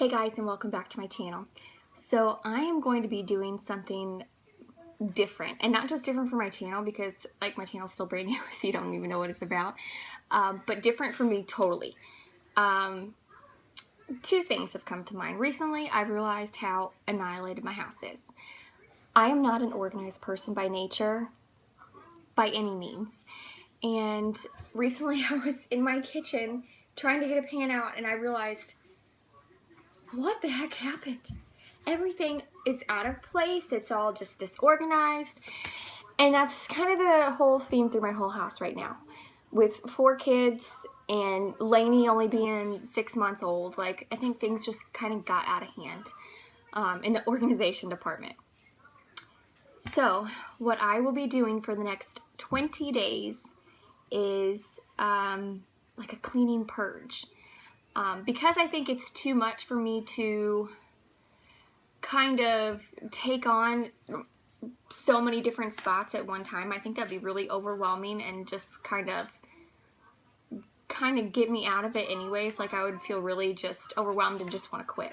Hey guys, and welcome back to my channel. So I am going to be doing something different, and not just different for my channel because like my channel's still brand new, so you don't even know what it's about, but different for me totally. Two things have come to mind. Recently, I've realized how annihilated my house is. I am not an organized person by nature, by any means. And recently I was in my kitchen trying to get a pan out, and I realized, what the heck happened? Everything is out of place. It's all just disorganized. And that's kind of the whole theme through my whole house right now. With 4 kids and Lainey only being 6 months old, like, I think things just kind of got out of hand in the organization department. So what I will be doing for the next 20 days is like a cleaning purge. Because I think it's too much for me to kind of take on so many different spots at one time. I think that'd be really overwhelming and just kind of get me out of it anyways. Like, I would feel really just overwhelmed and just want to quit.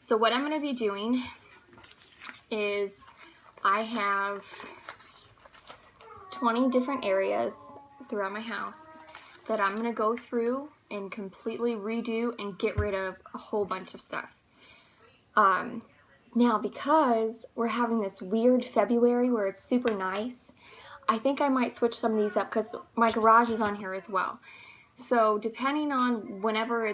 So what I'm going to be doing is I have 20 different areas throughout my house that I'm going to go through and completely redo and get rid of a whole bunch of stuff. Now, because we're having this weird February where it's super nice, I think I might switch some of these up because my garage is on here as well. So depending on whenever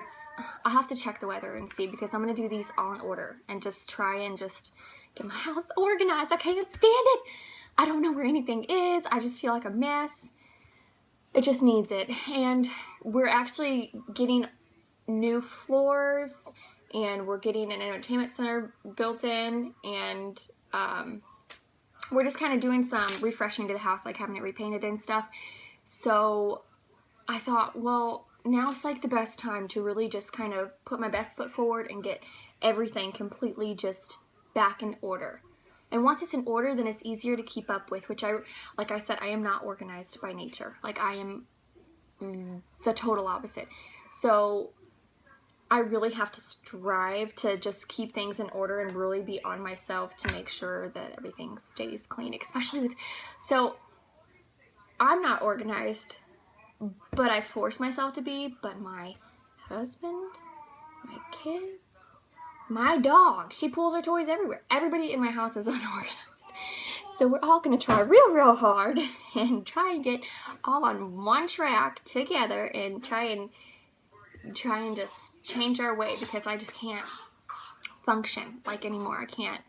I'll have to check the weather and see, because I'm going to do these all in order and just try and just get my house organized. I can't stand it. I don't know where anything is. I just feel like a mess. It just needs it. And we're actually getting new floors, and we're getting an entertainment center built in, and we're just kind of doing some refreshing to the house, like having it repainted and stuff. So I thought, well, now's like the best time to really just kind of put my best foot forward and get everything completely just back in order. And once it's in order, then it's easier to keep up with, which like I said, I am not organized by nature. Like, I am the total opposite. So I really have to strive to just keep things in order and really be on myself to make sure that everything stays clean, especially with, so I'm not organized, but I force myself to be. But my husband, my kids, my dog, she pulls her toys everywhere. Everybody in my house is unorganized. So we're all going to try real hard and try and get all on one track together and try and just change our way, because I just can't function like anymore. I can't.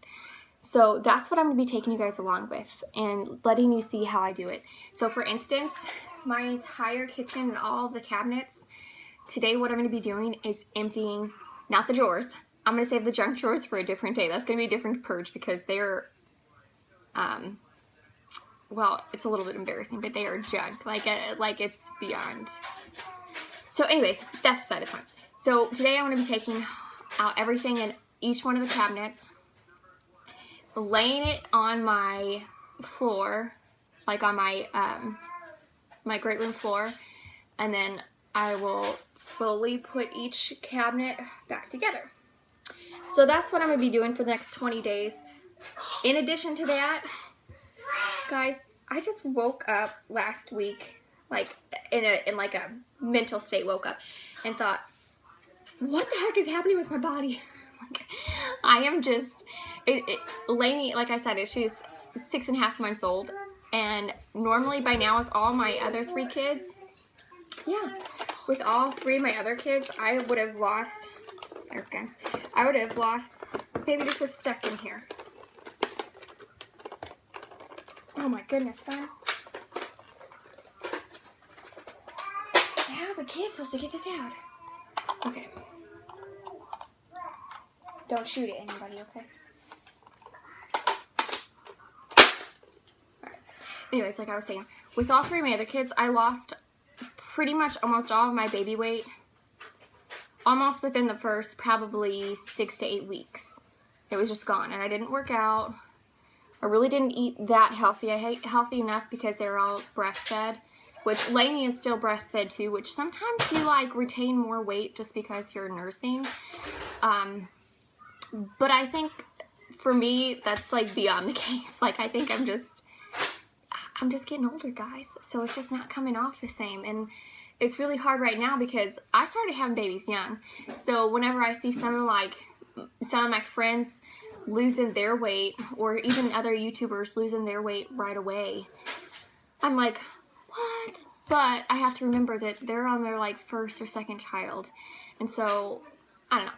So that's what I'm going to be taking you guys along with and letting you see how I do it. So for instance, my entire kitchen and all the cabinets, today what I'm going to be doing is emptying, not the drawers. I'm going to save the junk drawers for a different day. That's going to be a different purge because they're, well, it's a little bit embarrassing, but they are junk. Like it's beyond. So anyways, that's beside the point. So today I'm going to be taking out everything in each one of the cabinets, laying it on my floor, like on my, my great room floor, and then I will slowly put each cabinet back together. So that's what I'm going to be doing for the next 20 days. In addition to that, guys, I just woke up last week, like in like a mental state, woke up and thought, what the heck is happening with my body? Like, I am just, Lainey, like I said, she's 6.5 months old, and normally by now with all my other 3 kids, yeah, with all 3 of my other kids, I would have lost, baby, this is stuck in here. Oh my goodness, son. How's a kid supposed to get this out? Okay. Don't shoot at anybody, okay? Alright. Anyways, like I was saying, with all 3 of my other kids, I lost pretty much almost all of my baby weight almost within the first probably 6 to 8 weeks. It was just gone, and I didn't work out. I really didn't eat that healthy. I ate healthy enough because they were all breastfed, which Lainey is still breastfed too, which sometimes you like retain more weight just because you're nursing. But I think for me, that's like beyond the case. Like, I think I'm just getting older, guys. So it's just not coming off the same. And it's really hard right now because I started having babies young. So whenever I see some of my friends losing their weight, or even other YouTubers losing their weight right away, I'm like, what? But I have to remember that they're on their like first or second child. And so, I don't know.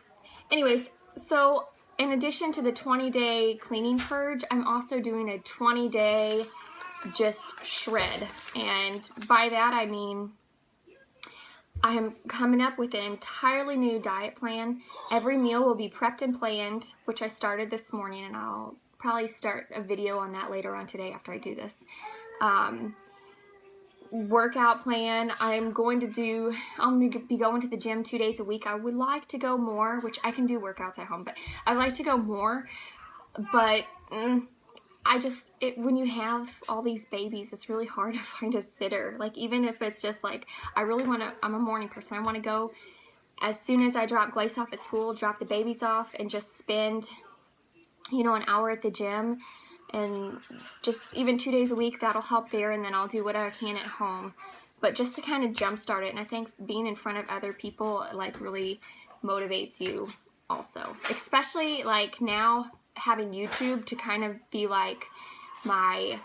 Anyways, so in addition to the 20-day cleaning purge, I'm also doing a 20-day just shred. And by that I mean I am coming up with an entirely new diet plan. Every meal will be prepped and planned, which I started this morning, and I'll probably start a video on that later on today after I do this. Workout plan. I'm going to be going to the gym 2 days a week. I would like to go more, which I can do workouts at home, but I'd like to go more. But when you have all these babies, it's really hard to find a sitter. Like, even if it's just like, I'm a morning person. I want to go as soon as I drop Glace off at school, drop the babies off, and just spend, an hour at the gym. And just even 2 days a week, that'll help there, and then I'll do what I can at home. But just to kind of jumpstart it, and I think being in front of other people, like, really motivates you also. Especially, like, now having YouTube to kind of be like my,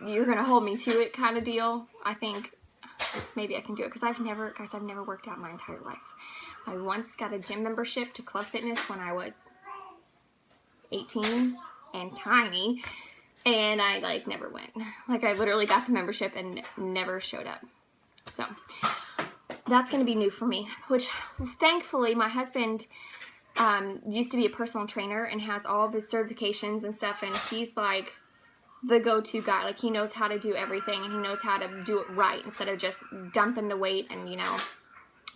you're gonna hold me to it kind of deal. I think maybe I can do it, because I've never worked out my entire life. I once got a gym membership to Club Fitness when I was 18 and tiny, and I like never went. Like, I literally got the membership and never showed up. So that's going to be new for me, which thankfully my husband used to be a personal trainer and has all of his certifications and stuff, and he's like the go-to guy. Like, he knows how to do everything, and he knows how to do it right instead of just dumping the weight and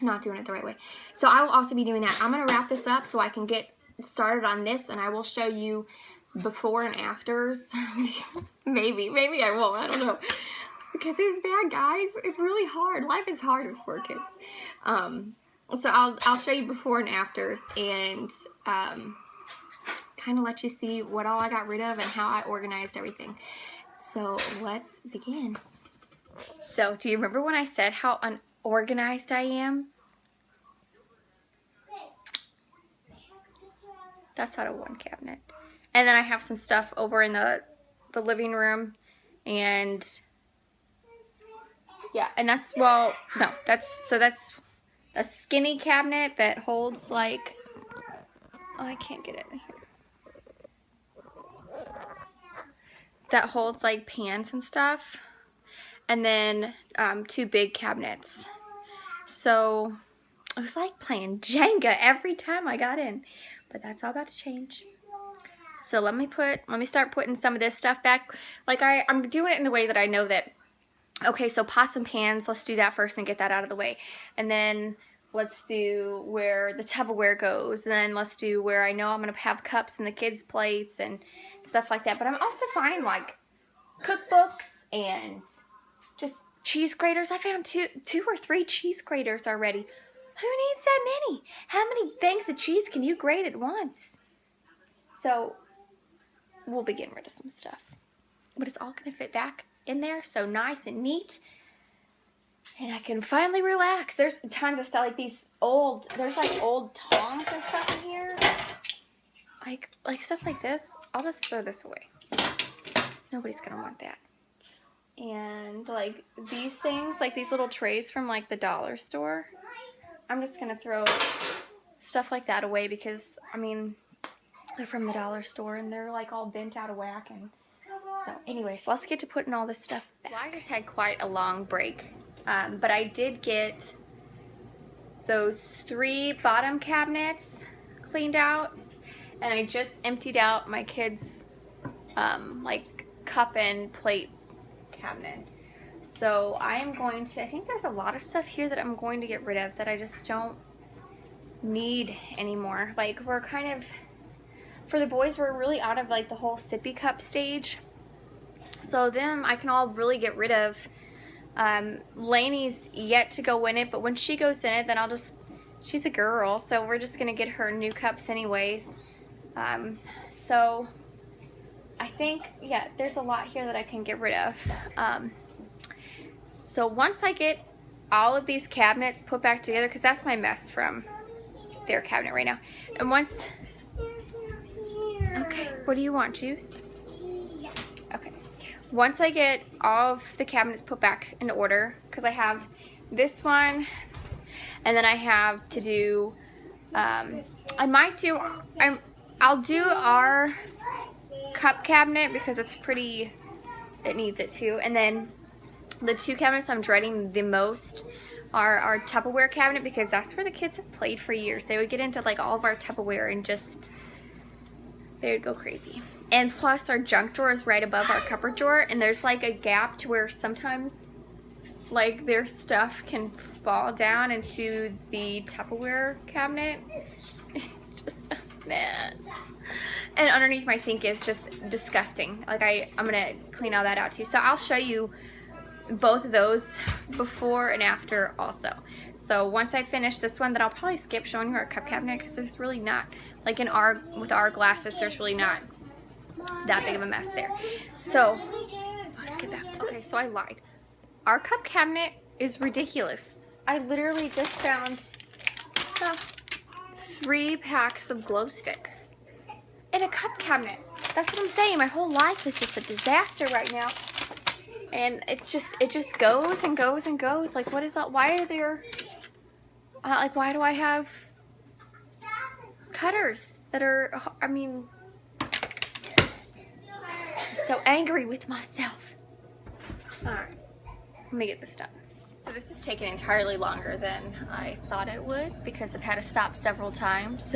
not doing it the right way. So I will also be doing that. I'm going to wrap this up so I can get started on this, and I will show you before and afters. maybe I won't, I don't know, because it's bad, guys. It's really hard. Life is hard with 4 kids. So I'll show you before and afters, and kind of let you see what all I got rid of and how I organized everything. So let's begin. So do you remember when I said how unorganized I am? That's out of one cabinet. And then I have some stuff over in the living room. And yeah, and that's a skinny cabinet that holds like, oh, I can't get it in here. That holds like pans and stuff. And then 2 big cabinets. So it was like playing Jenga every time I got in. But that's all about to change. So let me start putting some of this stuff back. Like, I'm doing it in the way that I know that, okay, so pots and pans, let's do that first and get that out of the way. And then let's do where the Tupperware goes. And then let's do where I know I'm going to have cups and the kids' plates and stuff like that. But I'm also finding, like, cookbooks and just cheese graters. I found two or three cheese graters already. Who needs that many? How many things of cheese can you grate at once? So we'll be getting rid of some stuff. But it's all going to fit back in there so nice and neat. And I can finally relax. There's tons of stuff, like there's like old tongs and stuff in here. Like stuff like this. I'll just throw this away. Nobody's going to want that. And like these things, like these little trays from like the dollar store. I'm just going to throw stuff like that away because, I mean, they're from the dollar store and they're like all bent out of whack. And so anyways, let's get to putting all this stuff back. So I just had quite a long break, but I did get those 3 bottom cabinets cleaned out, and I just emptied out my kids' like cup and plate cabinet. So I am going to, I think there's a lot of stuff here that I'm going to get rid of that I just don't need anymore. Like, we're kind of, for the boys, we're really out of like the whole sippy cup stage. So them I can all really get rid of. Lainey's yet to go in it, but when she goes in it, then I'll just she's a girl, so we're just gonna get her new cups anyways. So I think, yeah, there's a lot here that I can get rid of. So once I get all of these cabinets put back together, because that's my mess from their cabinet right now. And once, okay, what do you want, juice? Okay. Once I get all of the cabinets put back in order, because I have this one, and then I have to do, I'll do our cup cabinet because it's pretty, it needs it too. And then the two cabinets I'm dreading the most are our Tupperware cabinet, because that's where the kids have played for years. They would get into like all of our Tupperware and just, they would go crazy. And plus our junk drawer is right above our cupboard drawer, and there's like a gap to where sometimes like their stuff can fall down into the Tupperware cabinet. It's just a mess. And underneath my sink is just disgusting. Like I'm gonna clean all that out too. So I'll show you both of those before and after also. So once I finish this one, then I'll probably skip showing you our cup cabinet, because there's really not, like with our glasses, there's really not that big of a mess there. So let's get back to, okay, so I lied. Our cup cabinet is ridiculous. I literally just found 3 packs of glow sticks in a cup cabinet. That's what I'm saying. My whole life is just a disaster right now. And it just goes and goes and goes. Like, what is that? Why are there, like, why do I have cutters that are, I mean, I'm so angry with myself. Alright, let me get this done. So this is taking entirely longer than I thought it would, because I've had to stop several times.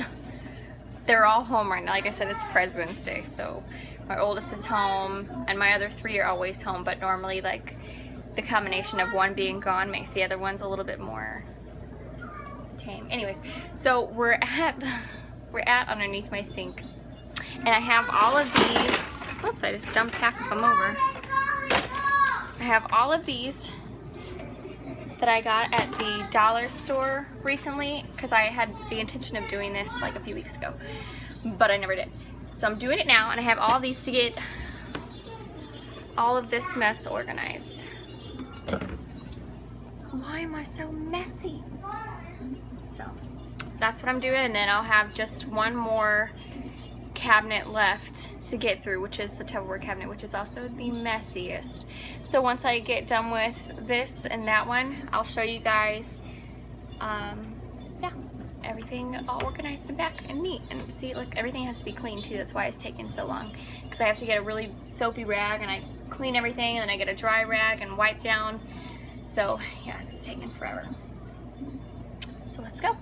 They're all home right now. Like I said, it's President's Day, so my oldest is home, and my other 3 are always home, but normally, like, the combination of one being gone makes the other ones a little bit more tame. Anyways, so we're at underneath my sink, and I have all of these. Whoops, I just dumped half of them over. I have all of these that I got at the dollar store recently, because I had the intention of doing this like a few weeks ago, but I never did. So I'm doing it now, and I have all these to get all of this mess organized. Why am I so messy? So that's what I'm doing, and then I'll have just one more cabinet left to get through, which is the Tupperware cabinet, which is also the messiest. So once I get done with this and that one, I'll show you guys yeah, everything all organized and back and neat. And see, look, everything has to be clean too. That's why it's taking so long, because I have to get a really soapy rag and I clean everything, and then I get a dry rag and wipe down. So yeah, it's taking forever. So let's go.